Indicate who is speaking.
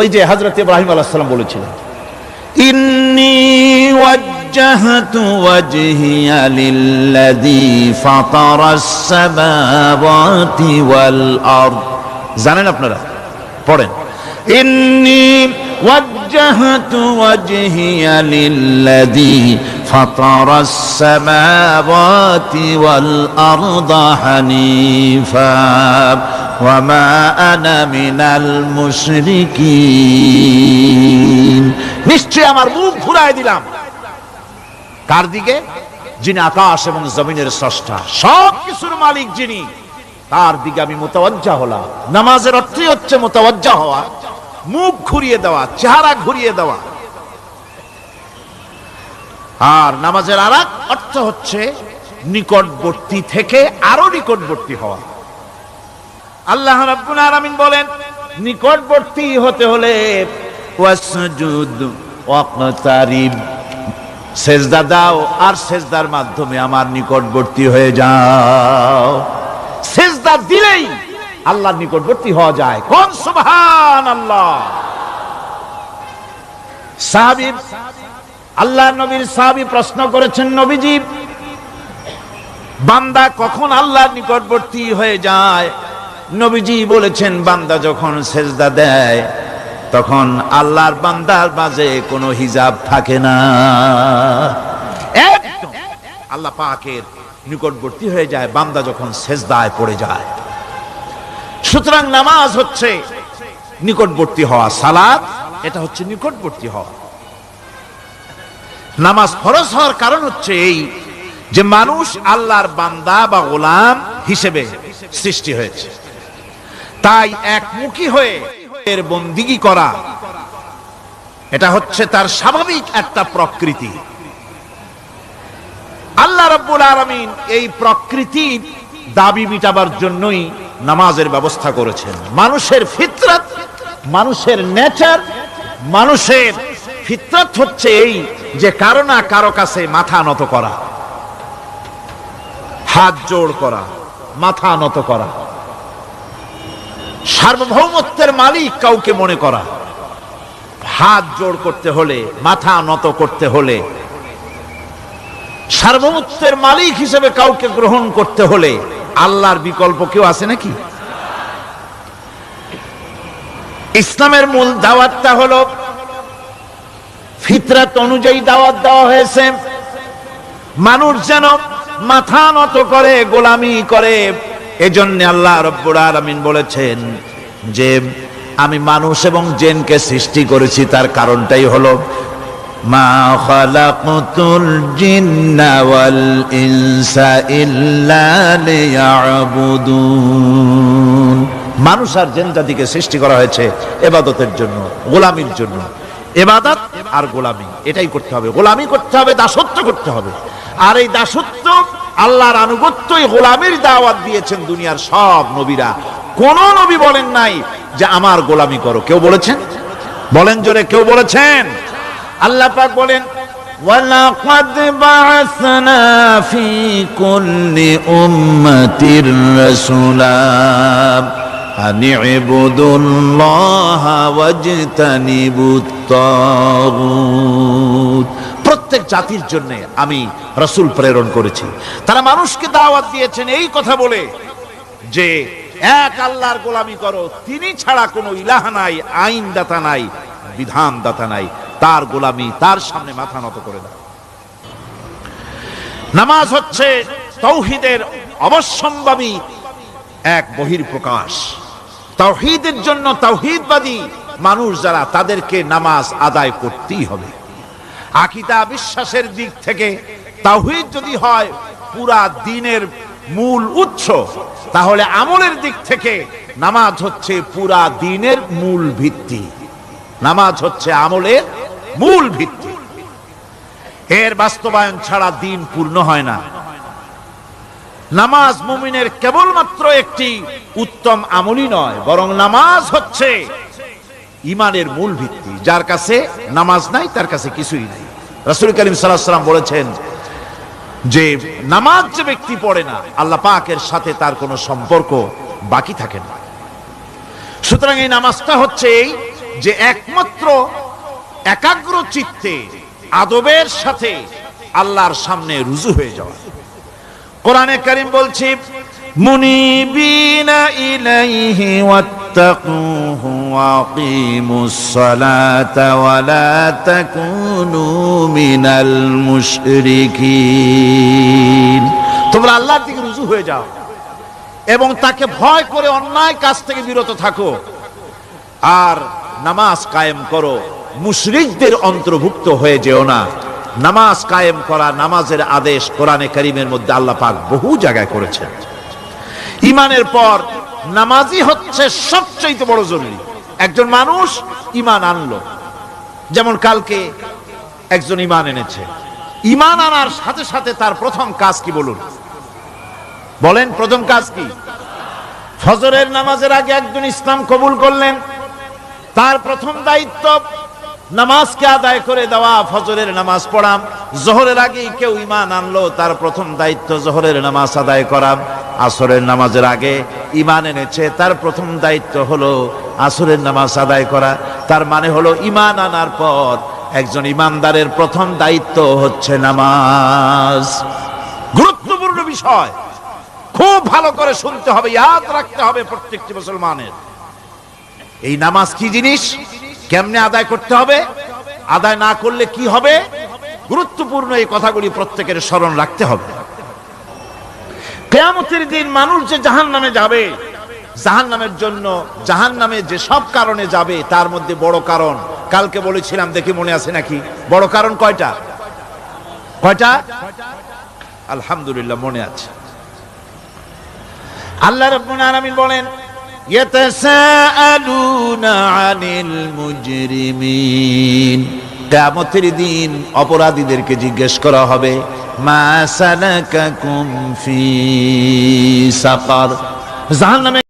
Speaker 1: ওই যে হযরত ইব্রাহিম আলাইহিস সালাম বলেছিলেন, ইন্নী ওয়াজ্জাহতু ওয়াজহিয়া লিল্লাযী ফাতারাস সামাওয়াতি ওয়াল আরদ। জানেন আপনারা? পড়েন, ইন্নী ওয়াজ্জাহতু ওয়াজহিয়া লিল্লাযী ফাতারাস সামাওয়াতি ওয়াল আরদা হানিফা ওয়া মা আনা মিনাল মুশরিকিন। নিশ্চয় আমার মুখ ঘুরায় দিলাম কার দিকে? যিনি আকাশ এবং জমিনের স্রষ্টা, সব কিছুর মালিক যিনি, তার দিকে আমি মুতাওয়াজ্জা হলাম। নামাজের অর্থই হচ্ছে মুতাওয়াজ্জা হওয়া, মুখ ঘুরিয়ে দেওয়া, চেহারা ঘুরিয়ে দেওয়া। আর নামাজের আরেক অর্থ হচ্ছে নিকটবর্তী থেকে আরো নিকটবর্তী হওয়া। আল্লাহ রাব্বুল আলামিন বলেন, নিকটবর্তী হতে হলে ওয়াসজুদ ওয়াকতারিব, সেজদা দাও আর সেজদার মাধ্যমে আমার নিকটবর্তী হয়ে যাও। সেজদা দিলেই আল্লাহর নিকটবর্তী হওয়া যায়। কোন সুবহানাল্লাহ। সাহাবী, আল্লাহর নবীর সাহাবী প্রশ্ন করেছেন, নবীজি, বান্দা কখন আল্লাহর নিকটবর্তী হয়ে যায়? নবীজি বলেছেন, বান্দা যখন সেজদা দেয় তখন আল্লাহর বান্দার মাঝে কোনো হিজাব থাকে না, একদম আল্লাহ পাকের নিকটবর্তী হয়ে যায় বান্দা যখন সেজদায় পড়ে যায়। সুতরাং নামাজ হচ্ছে নিকটবর্তী হওয়া, সালাত এটা হচ্ছে নিকটবর্তী হওয়া। নামাজ ফরজ হওয়ার কারণ হচ্ছে এই যে মানুষ আল্লাহর বান্দা বা গোলাম হিসেবে সৃষ্টি হয়েছে, তাই একমুখী হয়ে এর বন্দিগি করা এটা হচ্ছে তার স্বাভাবিক একটা প্রকৃতি। আল্লাহ রাব্বুল আলামিন এই প্রকৃতির দাবি মিটাবার জন্যই নামাজের ব্যবস্থা করেছেন। মানুষের ফিতরত, মানুষের নেচার, মানুষের ফিতরত হচ্ছে এই যে কারো না কারো কাছে মাথা নত করা, হাত জোড় করা, মাথা নত করা, সার্বভৌমত্বের মালিক কাউকে মনে করা। হাত জোড় করতে হলে, মাথা নত করতে হলে, সার্বভৌমত্বের মালিক হিসেবে কাউকে গ্রহণ করতে হলে আল্লাহর বিকল্প কেউ আছে নাকি? ইসলামের মূল দাওয়াতটা হলো ফিতরাত অনুযায়ী দাওয়াত দেওয়া হয়েছে, মানুষ যেন মাথা নত করে, গোলামি করে। এজন্য আল্লাহ রাব্বুল আলামিন বলেছেন যে আমি মানুষ এবং জিনকে সৃষ্টি করেছি, তার কারণটাই হলো মা খালাকতুল জিন্না ওয়াল ইনসা ইল্লা লিয়াবুদুন। মানুষ আর জিন জাতিকে সৃষ্টি করা হয়েছে ইবাদতের জন্য, গোলামির জন্য। ইবাদত আর গোলামি এটাই করতে হবে, গোলামি করতে হবে, দাসত্ব করতে হবে। আর এই দাসত্ব, আল্লাহর আনুগত্যই গোলামির দাওয়াত দিয়েছেন দুনিয়ার সব নবীরা। কোন নবী বলেন নাই যে আমার গোলামি করো। কেউ বলেছেন? বলেন জোরে, কেউ বলেছেন? আল্লাহ পাক বলেন, ওয়ালাকাদ বা'আসনা ফি কুল্লি উম্মাতির রাসূলা আন ইবুদুল্লাহা ওয়াজতানিবুত তাগুত। প্রত্যেক জাতির জন্য আমি রাসূল প্রেরণ করেছি, তারা মানুষকে দাওয়াত দিয়েছেন এই কথা বলে যে এক আল্লাহর গোলামি করো, তিনি ছাড়া কোনো ইলাহ নাই, আইন দাতা নাই, বিধান দাতা নাই, তার গোলামি, তার সামনে মাথা নত করে দাও। নামাজ হচ্ছে তাওহীদের অবশ্যম্ভাবী এক বহির্প্রকাশ। তাওহীদের জন্য তাওহীদবাদী মানুষ যারা, তাদেরকে নামাজ আদায় করতেই হবে। আকীদা বিশ্বাসের দিক থেকে তাওহীদ যদি হয় পুরা দ্বীনের মূল উৎস, তাহলে আমলের দিক থেকে নামাজ হচ্ছে পুরা দ্বীনের মূল ভিত্তি। নামাজ হচ্ছে আমলের মূল ভিত্তি, এর বাস্তবায়ন ছাড়া দ্বীন পূর্ণ হয় না। নামাজ মুমিনের কেবলমাত্র একটি উত্তম আমলই নয়, বরং নামাজ হচ্ছে ঈমানের মূল ভিত্তি। যার কাছে নামাজ নাই তার কাছে কিছুই নাই। রাসূল করিম সাল্লাল্লাহু আলাইহি ওয়াসাল্লাম বলেছেন যে নামাজ যে ব্যক্তি পড়ে না, আল্লাহ পাকের সাথে তার কোনো সম্পর্ক বাকি থাকে না। সুতরাং এই নামাজটা হচ্ছে এই যে একমাত্র একাগ্র চিত্তে আদবের সাথে আল্লাহর সামনে রুজু হয়ে যাওয়া। কোরআনে কারীম বলছে মুনিবিনা ইলাইহি ওয়াত্তাকুহু ওয়াকিমুস সালাতা ওয়া লা তাকুনু মিনাল মুশরিকিন। তোমরা আল্লাহর দিকে রুজু হয়ে যাও এবং তাকে ভয় করে অন্যায় কাজ থেকে বিরত থাকো, আর নামাজ কায়েম করো, মুশরিকদের অন্তর্ভুক্ত হয়ে যেও না। নামাজ কায়েম করা, নামাজের আদেশ কোরআনে কারীমের মধ্যে আল্লাহ পাক বহু জায়গায় করেছেন। ঈমানের পর নামাজই হচ্ছে সবচেয়ে বড় জরুরি। একজন মানুষ ঈমান আনলো, যেমন কালকে একজন ঈমান এনেছে, ঈমান আনার সাথে সাথে তার প্রথম কাজ কি বলুন? বলেন প্রথম কাজ কি? ফজরের নামাজের আগে একজন ইসলাম কবুল করলেন, তার প্রথম দায়িত্ব নামাজকে আদায় করে দেওয়া, ফজরের নামাজ পড়াম। জোহরের আগে কেউ ঈমান আনলো, তার প্রথম দায়িত্ব জোহরের নামাজ আদায় করা। আসরের নামাজের আগে ঈমান এনেছে, তার প্রথম দায়িত্ব হলো আসরের নামাজ আদায় করা। তার মানে হলো ঈমান আনার পর একজন ঈমানদারের প্রথম দায়িত্ব হচ্ছে নামাজ। গুরুত্বপূর্ণ বিষয়, খুব ভালো করে শুনতে হবে, ইয়াদ রাখতে হবে প্রত্যেকটি মুসলমানের। এই নামাজ কি জিনিস, কেমনে আদায় করতে হবে, আদায় না করলে কি হবে, গুরুত্বপূর্ণ এই কথাগুলি প্রত্যেকের স্মরণ রাখতে হবে। কিয়ামতের দিন মানুষ যে জাহান্নামে যাবে, জাহান্নামের জন্য, জাহান্নামে যে সব কারণে যাবে তার মধ্যে বড় কারণ কালকে বলেছিলাম, দেখি মনে আছে নাকি? বড় কারণ কয়টা? কয়টা? আলহামদুলিল্লাহ মনে আছে। আল্লাহ রাব্বুল আলামিন বলেন ইয়াতাসাআলুনা আনিল মুজরিমিন, কিয়ামতের দিন অপরাধীদেরকে জিজ্ঞেস করা হবে মা সালাকাকুম ফি সাকার, জাহান্নামে